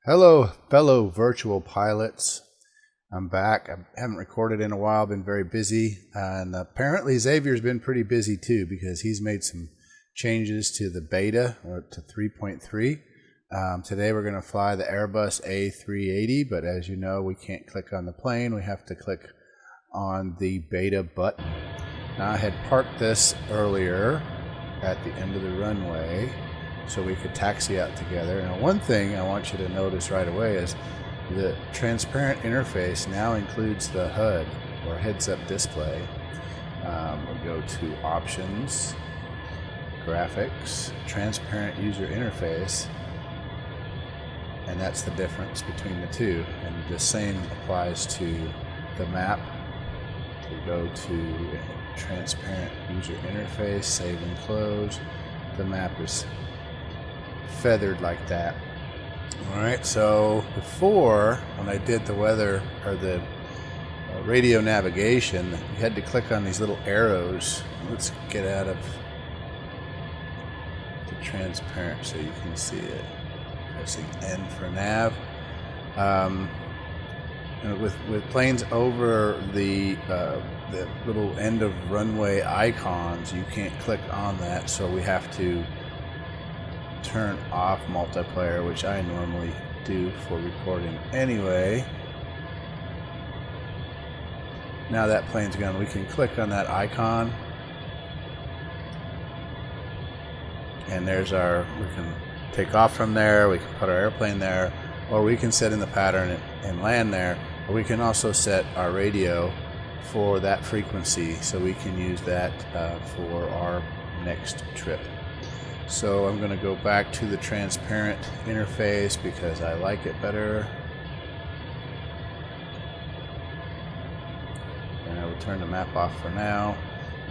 Hello, fellow virtual pilots. I'm back. I haven't recorded in a while, been very busy. And apparently Xavier's been pretty busy too, because he's made some changes to the beta, or to 3.3. Today we're going to fly the Airbus A380, but as you know, we can't click on the plane. We have to click on the beta button. Now, I had parked this earlier at the end of the runway so we could taxi out together. Now, one thing I want you to notice right away is the transparent interface now includes the HUD, or heads-up display. We'll go to Options, Graphics, Transparent User Interface, and that's the difference between the two. And the same applies to the map. We go to Transparent User Interface, Save and Close. The map is feathered like that. Alright, so before, when I did the weather or the radio navigation, you had to click on these little arrows. Let's get out of the transparent so you can see it. Pressing N for nav. With planes over the little end of runway icons, you can't click on that, so we have to turn off multiplayer, which I normally do for recording anyway. Now that plane's gone, we can click on that icon, and there's our, we can take off from there, we can put our airplane there, or we can set in the pattern and land there. But we can also set our radio for that frequency, so we can use that for our next trip. So I'm going to go back to the transparent interface because I like it better. And I will turn the map off for now.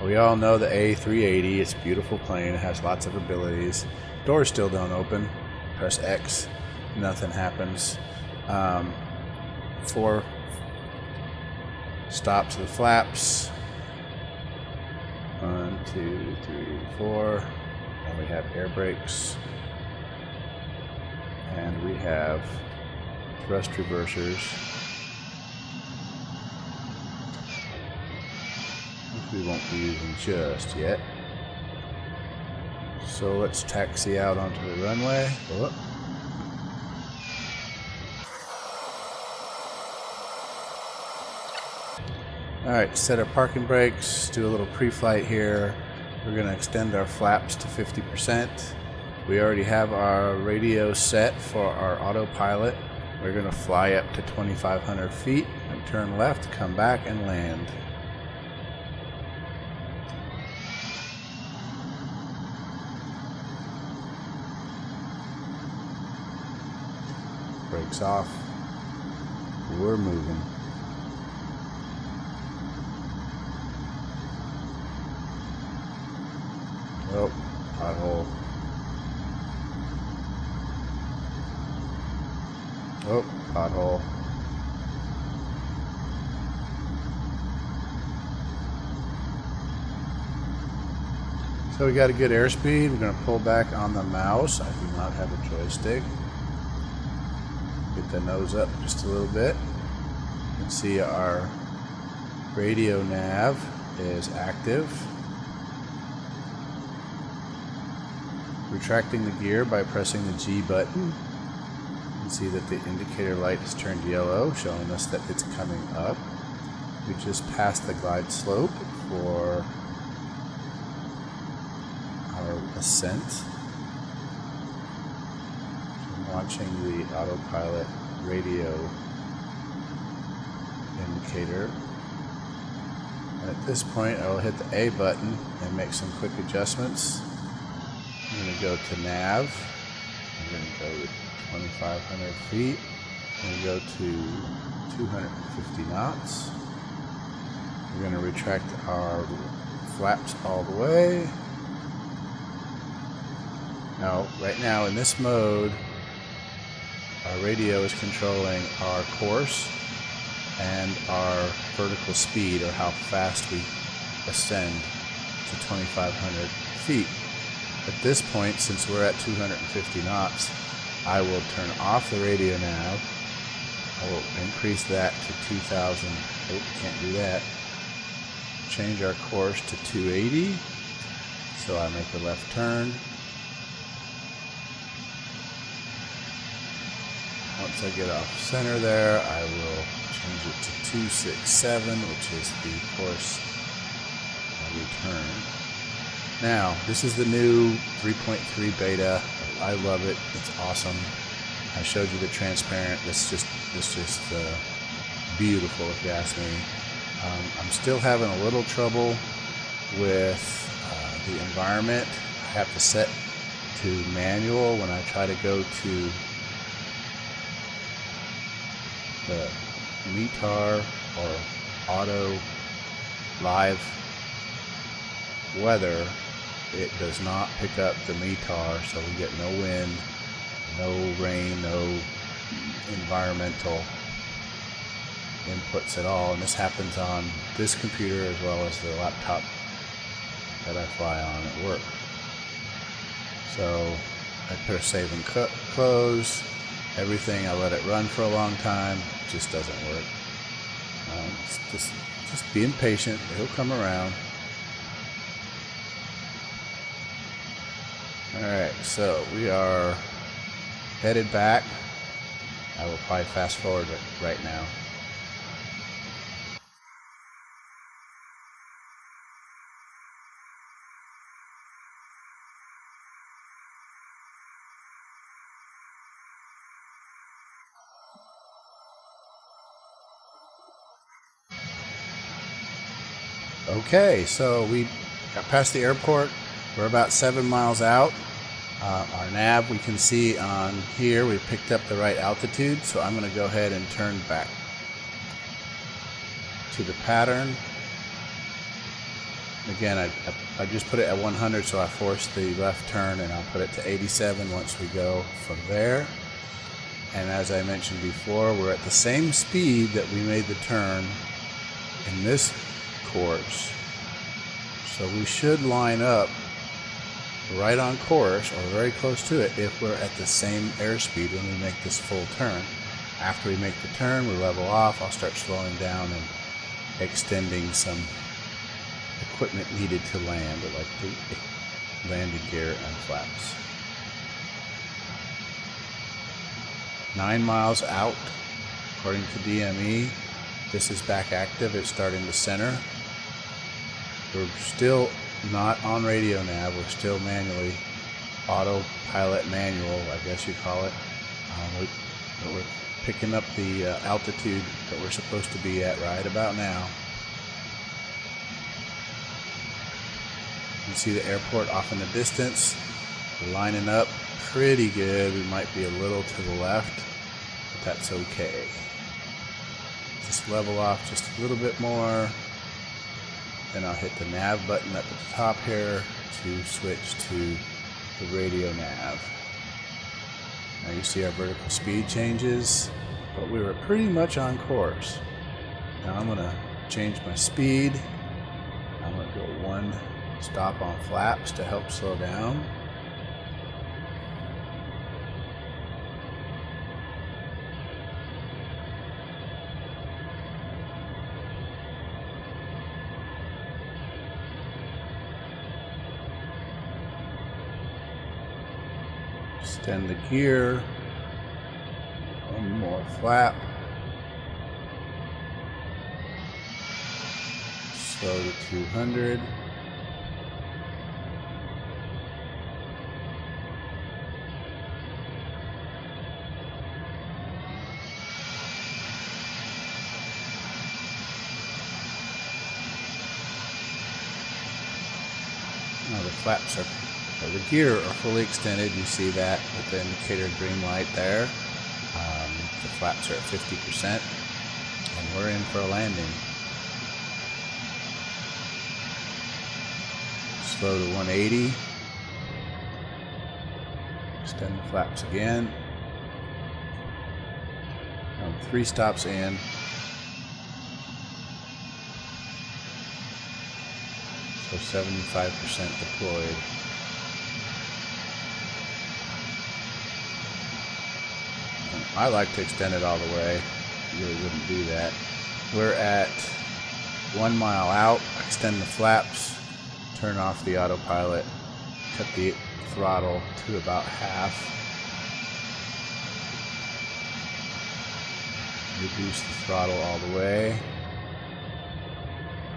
We all know the A380, it's a beautiful plane, it has lots of abilities. Doors still don't open. Press X, nothing happens. 4 stops of the flaps. 1, 2, 3, 4. And we have air brakes, and we have thrust reversers, which we won't be using just yet. So let's taxi out onto the runway. Oh. Alright, set our parking brakes, do a little pre-flight here. We're going to extend our flaps to 50%. We already have our radio set for our autopilot. We're going to fly up to 2,500 feet and turn left, come back and land. Brakes off. We're moving. Oh, pothole. Oh, pothole. So we got a good airspeed. We're going to pull back on the mouse. I do not have a joystick. Get the nose up just a little bit. You can see our radio nav is active. Retracting the gear by pressing the G button. You can see that the indicator light has turned yellow, showing us that it's coming up. We just passed the glide slope for our ascent. I'm watching the autopilot radio indicator. And at this point, I will hit the A button and make some quick adjustments. I'm going to go to nav. I'm going to go to 2,500 feet. I'm going to go to 250 knots. We're going to retract our flaps all the way. Now, right now in this mode, our radio is controlling our course and our vertical speed, or how fast we ascend to 2,500 feet. At this point, since we're at 250 knots, I will turn off the radio nav. I will increase that to 2000. Oh, can't do that. Change our course to 280. So I make a left turn. Once I get off center there, I will change it to 267, which is the course I return. Now, this is the new 3.3 beta. I love it. It's awesome. I showed you the transparent. It's just beautiful, if you ask me. I'm still having a little trouble with the environment. I have to set to manual when I try to go to the METAR or auto live weather. It does not pick up the METAR, so we get no wind, no rain, no environmental inputs at all. And this happens on this computer as well as the laptop that I fly on at work. So I put a save and close. Everything, I let it run for a long time. It just doesn't work. Just being patient. He'll come around. Alright, so we are headed back. I will probably fast forward it right now. Okay, so we got past the airport. We're about 7 miles out. Our nav, we can see on here, we picked up the right altitude, so I'm going to go ahead and turn back to the pattern. Again, I just put it at 100, so I forced the left turn, and I'll put it to 87 once we go from there. And as I mentioned before, we're at the same speed that we made the turn in this course. So we should line up right on course or very close to it if we're at the same airspeed when we make this full turn. After we make the turn, we level off. I'll start slowing down and extending some equipment needed to land, like the landing gear and flaps. 9 miles out, according to DME. This is back active. It's starting to center. We're still not on radio nav. We're still manually autopilot manual, I guess you call it. We're picking up the altitude that we're supposed to be at right about now. You can see the airport off in the distance. We're lining up pretty good. We might be a little to the left, but that's okay. Just level off just a little bit more. Then I'll hit the nav button up at the top here to switch to the radio nav. Now you see our vertical speed changes, but we were pretty much on course. Now I'm going to change my speed. I'm going to go 1 stop on flaps to help slow down. Extend the gear, 1 more flap, slow to 200, now the flaps are the gear are fully extended. You see that with the indicator green light there. The flaps are at 50%, and we're in for a landing. Slow to 180. Extend the flaps again. Now 3 stops in. So 75% deployed. I like to extend it all the way. You really wouldn't do that. We're at 1 mile out. Extend the flaps, turn off the autopilot, cut the throttle to about half, reduce the throttle all the way,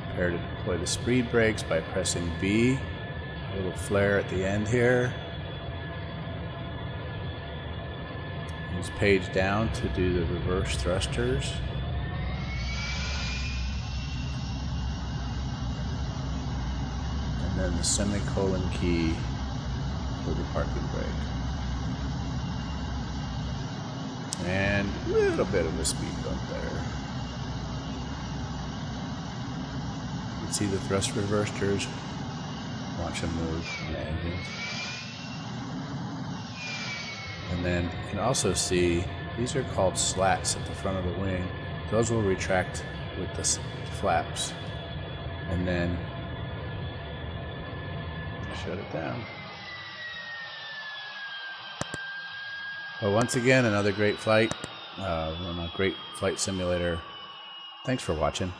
prepare to deploy the speed brakes by pressing B, a little flare at the end here, use page down to do the reverse thrusters, and then the semicolon key for the parking brake. And a little bit of a speed bump there. You can see the thrust reversers. Watch them move on the engines. And then you can also see these are called slats at the front of the wing. Those will retract with the flaps. And then shut it down. Well, once again, another great flight on a great flight simulator. Thanks for watching.